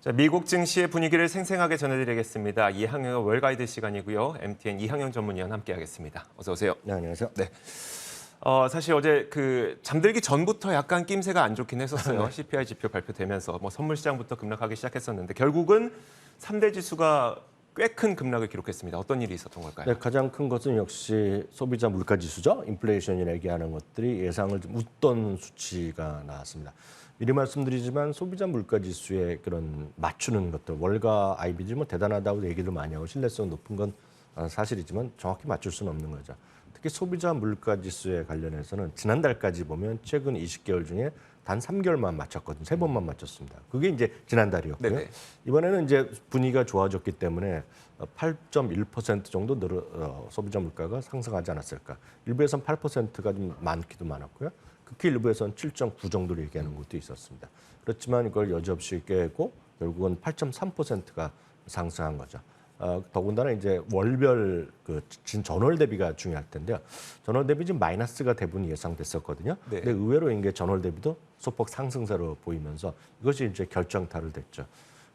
자, 미국 증시의 분위기를 생생하게 전해드리겠습니다. 이항영의 월가이드 시간이고요. MTN 이항영 전문위원 함께하겠습니다. 어서 오세요. 네, 안녕하세요. 네. 사실 어제 잠들기 전부터 약간 낌새가 안 좋긴 했었어요. CPI 지표 발표되면서 선물 시장부터 급락하기 시작했었는데 결국은 3대 지수가 꽤 큰 급락을 기록했습니다. 어떤 일이 있었던 걸까요? 네, 가장 큰 것은 역시 소비자 물가 지수죠. 인플레이션이라 얘기하는 것들이 예상을 좀 웃돈 수치가 나왔습니다. 미리 말씀드리지만 소비자 물가 지수에 그런 맞추는 것들, 월가 IB들이 대단하다고 얘기를 많이 하고 신뢰성 높은 건 사실이지만 정확히 맞출 수는 없는 거죠. 특히 소비자 물가 지수에 관련해서는 지난달까지 보면 최근 20개월 중에 단 3개월만 맞췄거든요. 3번만 맞췄습니다. 그게 이제 지난달이었고요. 네네. 이번에는 이제 분위기가 좋아졌기 때문에 8.1% 정도 소비자 물가가 상승하지 않았을까. 일부에서는 8%가 좀 많기도 많았고요. 극히 일부에서는 7.9 정도로 얘기하는 것도 있었습니다. 그렇지만 이걸 여지없이 깨고 결국은 8.3%가 상승한 거죠. 더군다나 이제 월별 전월 대비가 중요할 텐데요. 전월 대비 지금 마이너스가 대부분 예상됐었거든요. 네. 근데 의외로 이게 전월 대비도 소폭 상승세로 보이면서 이것이 이제 결정타를 됐죠.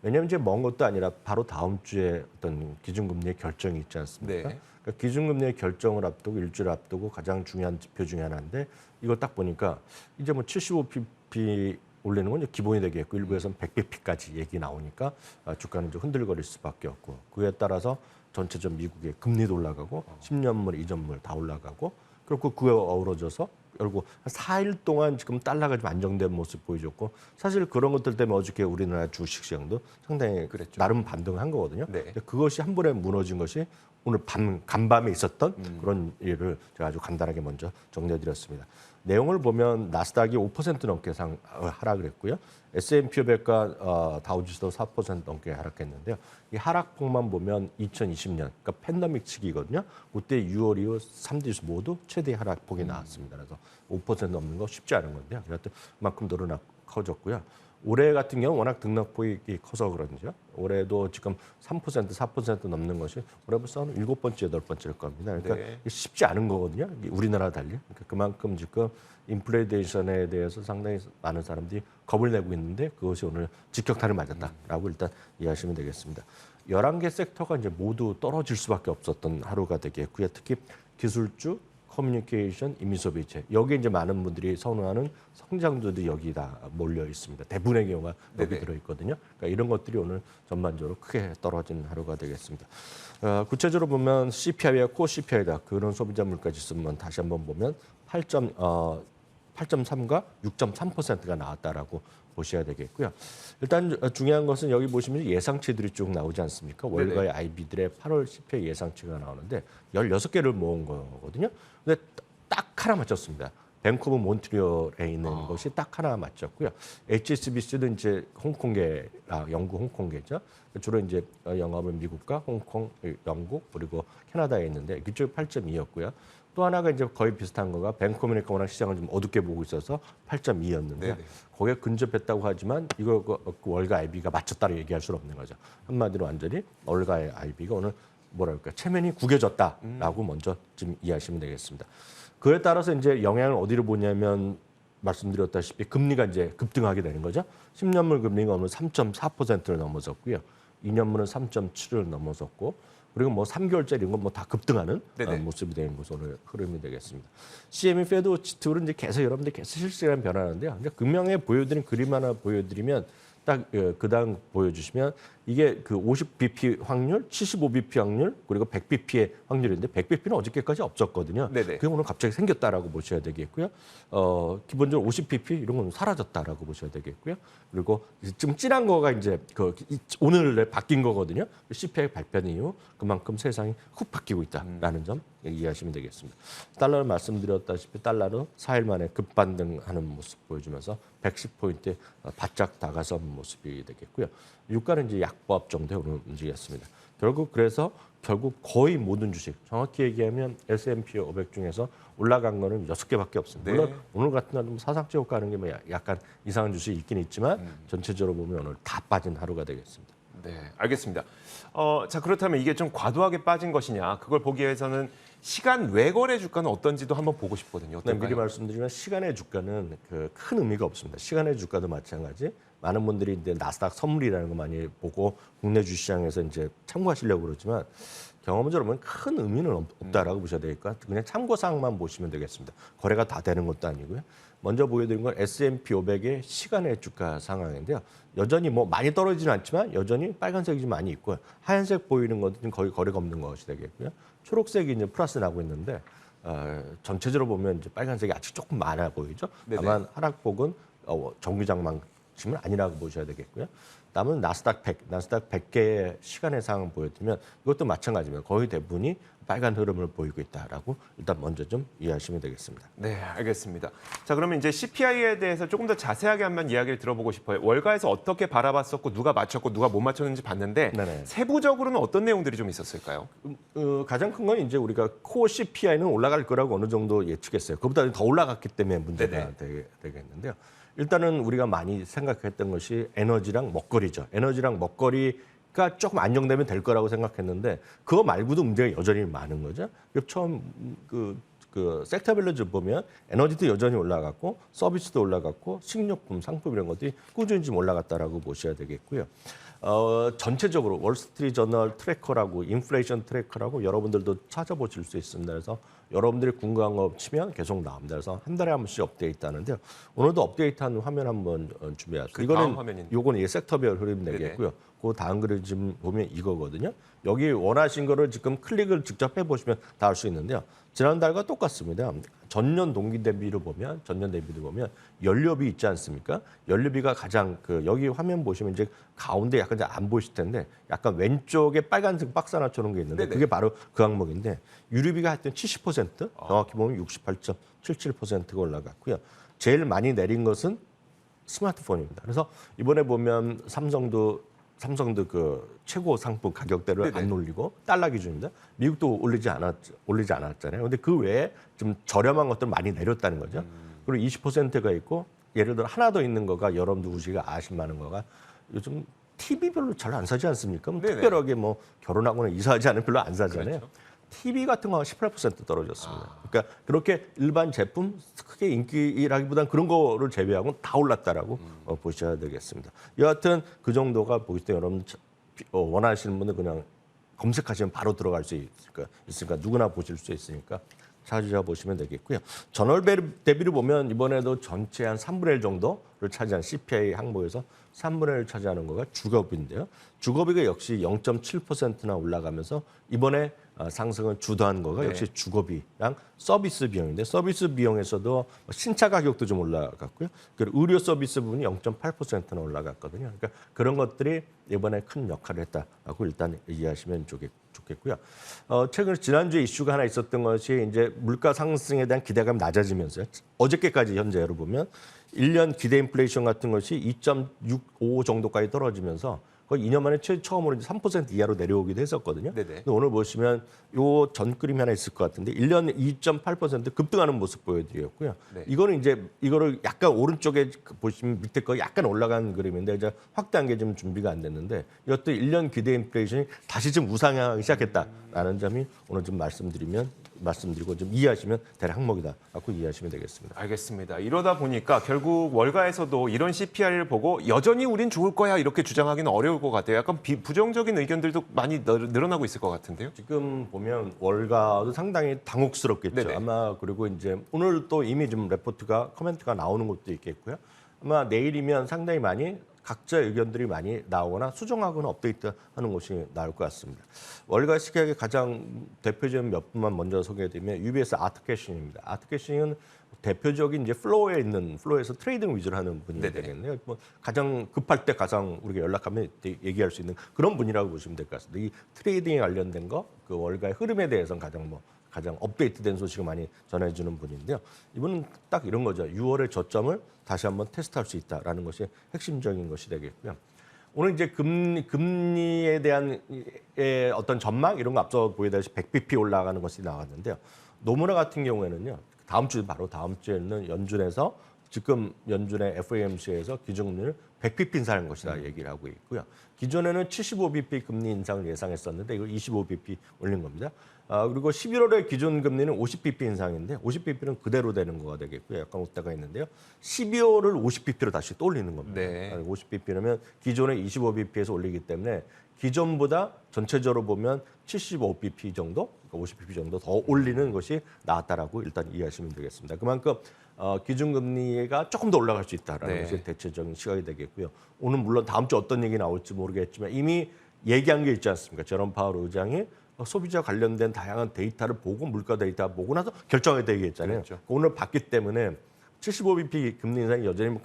왜냐하면 이제 먼 것도 아니라 바로 다음 주에 어떤 기준금리의 결정이 있지 않습니까? 네. 그러니까 기준금리의 결정을 앞두고 일주일 앞두고 가장 중요한 지표 중에 하나인데 이걸 딱 보니까 이제 75bp 올리는 건 기본이 되겠고 일부에서는 100bp까지 얘기 나오니까 주가는 좀 흔들거릴 수밖에 없고 그에 따라서 전체적 미국의 금리도 올라가고 10년물, 2년물 다 올라가고 그리고 그에 어우러져서 결국 한 4일 동안 지금 달러가 좀 안정된 모습 보여줬고 사실 그런 것들 때문에 어저께 우리나라 주식시장도 상당히 그랬죠. 나름 반등한 거거든요. 네. 근데 그것이 한 번에 무너진 것이 오늘 간밤에 있었던 그런 일을 제가 아주 간단하게 먼저 정리해드렸습니다. 내용을 보면 나스닥이 5% 넘게 하락을 했고요. S&P 500과 다우지수도 4% 넘게 하락했는데요. 이 하락폭만 보면 2020년, 그러니까 팬데믹 시기거든요. 그때 6월 이후 3지수 모두 최대 하락폭이 나왔습니다. 그래서 5% 넘는 거 쉽지 않은 건데요. 그만큼 커졌고요. 올해 같은 경우 워낙 등락폭이 커서 그런지요. 올해도 지금 3%, 4% 넘는 것이 올해 벌써 한 7번째, 8번째일 겁니다. 그러니까 네. 쉽지 않은 거거든요. 우리나라 달리. 그러니까 그만큼 지금 인플레이션에 대해서 상당히 많은 사람들이 겁을 내고 있는데 그것이 오늘 직격탄을 맞았다라고 일단 이해하시면 되겠습니다. 11개 섹터가 이제 모두 떨어질 수밖에 없었던 하루가 되겠고요. 특히 기술주, 커뮤니케이션, 임의소비재 여기에 이제 많은 분들이 선호하는 성장주들이 여기 다 몰려 있습니다. 대부분의 경우가 여기 네네. 들어 있거든요. 그러니까 이런 것들이 오늘 전반적으로 크게 떨어진 하루가 되겠습니다. 구체적으로 보면 CPI와 코 CPI다 그런 소비자 물가 지수만 다시 한번 보면 8.3과 6.3%가 나왔다라고 보셔야 되겠고요. 일단 중요한 것은 여기 보시면 예상치들이 쭉 나오지 않습니까? 월가의 IB들의 8월 CPI 예상치가 나오는데 16개를 모은 거거든요. 근데 딱 하나 맞췄습니다. 밴쿠버 몬트리올에 있는 것이 딱 하나 맞췄고요. HSBC도 이제 영국 홍콩계죠. 주로 이제 영업은 미국과 홍콩, 영국 그리고 캐나다에 있는데 그쪽이 8.2였고요. 또 하나가 이제 거의 비슷한 거가 뱅크오메리카 워낙 시장을 좀 어둡게 보고 있어서 8.2였는데 거기에 근접했다고 하지만 이거 월가 IB가 맞췄다고 얘기할 수는 없는 거죠. 한마디로 완전히 월가 IB가 오늘 뭐랄까 체면이 구겨졌다라고 먼저 좀 이해하시면 되겠습니다. 그에 따라서 이제 영향을 어디로 보냐면 말씀드렸다시피 금리가 이제 급등하게 되는 거죠. 10년물 금리가 오늘 3.4%를 넘어섰고요. 2년물은 3.7을 넘어섰고 그리고 3개월짜리 이런 건 다 급등하는 모습이 되는 것으로 오늘 흐름이 되겠습니다. CME 페드 워치투는 이제 계속 여러분들 계속 실시간 변화하는데요. 이제 금명에 보여드린 그림 하나 보여드리면 딱 그 다음 보여주시면 이게 그 50bp 확률, 75bp 확률, 그리고 100bp의 확률인데 100bp는 어저께까지 없었거든요. 그게 오늘 갑자기 생겼다라고 보셔야 되겠고요. 기본적으로 50bp 이런 건 사라졌다라고 보셔야 되겠고요. 그리고 좀 진한 거가 이제 오늘 바뀐 거거든요. CPI 발표 이후 그만큼 세상이 훅 바뀌고 있다라는 점 이해하시면 되겠습니다. 달러를 말씀드렸다시피 달러는 4일 만에 급반등하는 모습 보여주면서 110포인트 바짝 다가선 모습이 되겠고요. 유가는 이제 약보합 정도에 오늘 움직였습니다. 결국 거의 모든 주식, 정확히 얘기하면 S&P 500 중에서 올라간 거는 6개밖에 없습니다. 물론 오늘 같은 날은 사상체 효과하는 게 약간 이상한 주식이 있긴 있지만 전체적으로 보면 오늘 다 빠진 하루가 되겠습니다. 네, 알겠습니다. 자, 그렇다면 이게 좀 과도하게 빠진 것이냐, 그걸 보기 위해서는 시간 외거래 주가는 어떤지도 한번 보고 싶거든요. 네, 어떨까요? 미리 말씀드리면 시간의 주가는 큰 의미가 없습니다. 시간의 주가도 마찬가지. 많은 분들이 이제 나스닥 선물이라는 거 많이 보고 국내 주시장에서 이제 참고하시려고 그러지만 경험적으로 보면 큰 의미는 없다라고 보셔야 되니까 그냥 참고사항만 보시면 되겠습니다. 거래가 다 되는 것도 아니고요. 먼저 보여드린 건 S&P 500의 시간의 주가 상황인데요. 여전히 뭐 많이 떨어지지는 않지만 여전히 빨간색이 좀 많이 있고요. 하얀색 보이는 것은 거의 거래가 없는 것이 되겠고요. 초록색이 이제 플러스 나고 있는데 전체적으로 보면 이제 빨간색이 아직 조금 많아 보이죠. 네네. 다만 하락폭은 정규장만큼은 아니라고 보셔야 되겠고요. 남은 나스닥 100개의 시간의 상황을 보여드리면 이것도 마찬가지입니다. 거의 대부분이 빨간 흐름을 보이고 있다라고 일단 먼저 좀 이해하시면 되겠습니다. 네, 알겠습니다. 자, 그러면 이제 CPI에 대해서 조금 더 자세하게 한번 이야기를 들어보고 싶어요. 월가에서 어떻게 바라봤었고 누가 맞췄고 누가 못 맞췄는지 봤는데 네네. 세부적으로는 어떤 내용들이 좀 있었을까요? 가장 큰 건 이제 우리가 코어 CPI는 올라갈 거라고 어느 정도 예측했어요. 그보다 더 올라갔기 때문에 문제가 되겠는데요. 일단은 우리가 많이 생각했던 것이 에너지랑 먹거리죠. 에너지랑 먹거리가 조금 안정되면 될 거라고 생각했는데 그거 말고도 문제가 여전히 많은 거죠. 처음 섹터별로 좀 보면 에너지도 여전히 올라갔고 서비스도 올라갔고 식료품, 상품 이런 것들이 꾸준히 좀 올라갔다라고 보셔야 되겠고요. 전체적으로 월스트리트저널 트래커라고 인플레이션 트래커라고 여러분들도 찾아보실 수 있습니다. 그래서 여러분들이 궁금한 거 치면 계속 나옵니다. 그래서 한 달에 한 번씩 업데이트하는데요. 오늘도 업데이트한 화면 한번 준비했습니다. 그 이거는 다음 화면인데. 요거는 섹터별 흐름 되겠고요. 그 다음 그림 지금 보면 이거거든요. 여기 원하신 거를 지금 클릭을 직접 해보시면 다 알 수 있는데요. 지난달과 똑같습니다. 전년 대비로 보면 연료비 있지 않습니까? 연료비가 가장 여기 화면 보시면 이제 가운데 약간 안 보이실 텐데 약간 왼쪽에 빨간색 박스 하나처럼 게 있는데 네네. 그게 바로 그 항목인데 유류비가 하여튼 70% 정확히 보면 68.77%가 올라갔고요. 제일 많이 내린 것은 스마트폰입니다. 그래서 이번에 보면 삼성도 최고 상품 가격대를 네네. 안 올리고 달러 기준입니다. 미국도 올리지 않았잖아요. 근데 그 외에 좀 저렴한 것들 많이 내렸다는 거죠. 그리고 20%가 있고 예를 들어 하나 더 있는 거가 여러분들 우리가 아실 만한 거가 요즘 TV 별로 잘 안 사지 않습니까? 뭐 네네. 특별하게 뭐 결혼하거나 이사하지 않으면 별로 안 사잖아요. 그렇죠. TV 같은 거가 18% 떨어졌습니다. 그러니까 그렇게 일반 제품 크게 인기라기보다는 그런 거를 제외하고는 다 올랐다라고 보셔야 되겠습니다. 여하튼 그 정도가 보기 때문에 여러분 원하시는 분들 그냥 검색하시면 바로 들어갈 수 있으니까 누구나 보실 수 있으니까 찾아보시면 되겠고요. 전월 대비로 보면 이번에도 전체 한 3분의 1 정도를 차지한 CPI 항목에서 3분의 1을 차지하는 거가 주거비인데요. 주거비가 역시 0.7%나 올라가면서 이번에 상승을 주도한 거가 역시 주거비랑 서비스 비용인데 서비스 비용에서도 신차 가격도 좀 올라갔고요. 그리고 의료 서비스 부분이 0.8%나 올라갔거든요. 그러니까 그런 것들이 이번에 큰 역할을 했다라고 일단 이해하시면 좋겠고요. 최근 지난주에 이슈가 하나 있었던 것이 이제 물가 상승에 대한 기대감이 낮아지면서요. 어저께까지 현재로 보면 1년 기대 인플레이션 같은 것이 2.65 정도까지 떨어지면서 거의 2년 만에 처음으로 이제 3% 이하로 내려오기도 했었거든요. 네네. 근데 오늘 보시면 요 전 그림이 하나 있을 것 같은데 1년 2.8% 급등하는 모습 보여드렸고요. 네. 이거를 약간 오른쪽에 보시면 밑에 거 약간 올라간 그림인데 이제 확대한 게 좀 준비가 안 됐는데 이것도 1년 기대 인플레이션이 다시 좀 우상향하기 시작했다라는 점이 오늘 좀 말씀드리고 좀 이해하시면 대략 항목이다 갖고 이해하시면 되겠습니다. 알겠습니다. 이러다 보니까 결국 월가에서도 이런 CPI를 보고 여전히 우린 좋을 거야 이렇게 주장하기는 어려울 것 같아요. 약간 부정적인 의견들도 많이 늘어나고 있을 것 같은데요. 지금 보면 월가도 상당히 당혹스럽겠죠. 네네. 아마 그리고 이제 오늘 또 이미 좀 코멘트가 나오는 것도 있겠고요. 아마 내일이면 상당히 많이 각자의 의견들이 많이 나오거나 수정하거나 업데이트하는 것이 나올 것 같습니다. 월가 시각의 가장 대표적인 몇 분만 먼저 소개해드리면 UBS 아트캐싱입니다. 아트캐싱은 대표적인 이제 플로어에서 트레이딩 위주로 하는 분이 네네. 되겠네요. 뭐 가장 급할 때 가장 우리가 연락하면 얘기할 수 있는 그런 분이라고 보시면 될 것 같습니다. 이 트레이딩에 관련된 거, 그 월가의 흐름에 대해서는 가장 업데이트된 소식을 많이 전해주는 분인데요. 이분은 딱 이런 거죠. 6월의 저점을 다시 한번 테스트할 수 있다라는 것이 핵심적인 것이 되겠고요. 오늘 이제 금리에 대한 어떤 전망 이런 거 앞서 보여드렸듯이 100bp 올라가는 것이 나왔는데요. 노무라 같은 경우에는요. 바로 다음 주에는 연준의 FOMC에서 기준금리를 100bp 인상한 것이다 얘기를 하고 있고요. 기존에는 75bp 금리 인상을 예상했었는데 이걸 25bp 올린 겁니다. 그리고 11월에 기존 금리는 50bp 인상인데 50bp는 그대로 되는 거가 되겠고요. 약간 웃다가 있는데요. 12월을 50bp로 다시 또 올리는 겁니다. 네. 50bp라면 기존에 25bp에서 올리기 때문에 기존보다 전체적으로 보면 75bp 정도, 그러니까 50bp 정도 더 올리는 것이 나았다라고 일단 이해하시면 되겠습니다. 그만큼 기준금리가 조금 더 올라갈 수 있다라는 네. 것이 대체적인 시각이 되겠고요. 오늘 물론 다음 주 어떤 얘기 나올지 모르겠지만 이미 얘기한 게 있지 않습니까? 제롬 파월 의장이 소비자 관련된 다양한 데이터를 보고 물가 데이터 보고 나서 결정해야 되겠잖아요. 그렇죠. 오늘 봤기 때문에 75bp 금리 인상이 여전히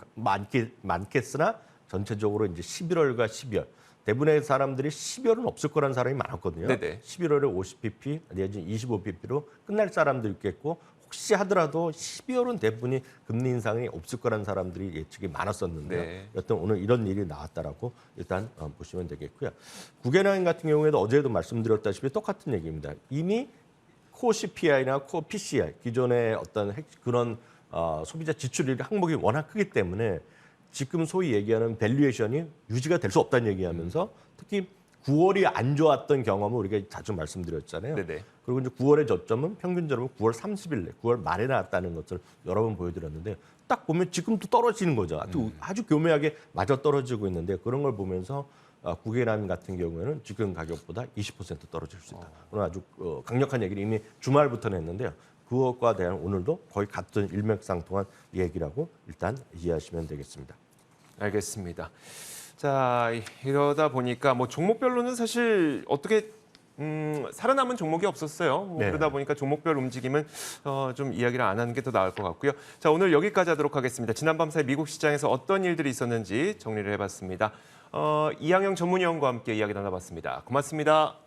많겠으나 전체적으로 이제 11월과 12월 대부분의 사람들이 12월은 없을 거라는 사람이 많았거든요. 네네. 11월에 50bp 내지 25bp로 끝날 사람도 있겠고 혹시 하더라도 12월은 대부분이 금리 인상이 없을 거라는 사람들이 예측이 많았었는데요. 네. 여튼 오늘 이런 일이 나왔다라고 일단 보시면 되겠고요. 국외은행 같은 경우에도 어제도 말씀드렸다시피 똑같은 얘기입니다. 이미 코 CPI나 코 PCI 기존의 어떤 그런 소비자 지출 항목이 워낙 크기 때문에 지금 소위 얘기하는 밸류에이션이 유지가 될 수 없다는 얘기하면서 특히 9월이 안 좋았던 경험을 우리가 자주 말씀드렸잖아요. 네네. 그리고 이제 9월의 저점은 평균적으로 9월 30일, 9월 말에 나왔다는 것을 여러 번 보여드렸는데 딱 보면 지금도 떨어지는 거죠. 아주 교묘하게 마저 떨어지고 있는데 그런 걸 보면서 국외은행 같은 경우에는 지금 가격보다 20% 떨어질 수 있다. 오늘 아주 강력한 얘기를 이미 주말부터는 했는데요. 그것과 대한 오늘도 거의 같은 일맥상통한 얘기라고 일단 이해하시면 되겠습니다. 알겠습니다. 자, 이러다 보니까 뭐 종목별로는 사실 어떻게 살아남은 종목이 없었어요. 뭐 네. 그러다 보니까 종목별 움직임은 좀 이야기를 안 하는 게 더 나을 것 같고요. 자, 오늘 여기까지 하도록 하겠습니다. 지난밤 사이 미국 시장에서 어떤 일들이 있었는지 정리를 해봤습니다. 이항영 전문위원과 함께 이야기 나눠봤습니다. 고맙습니다.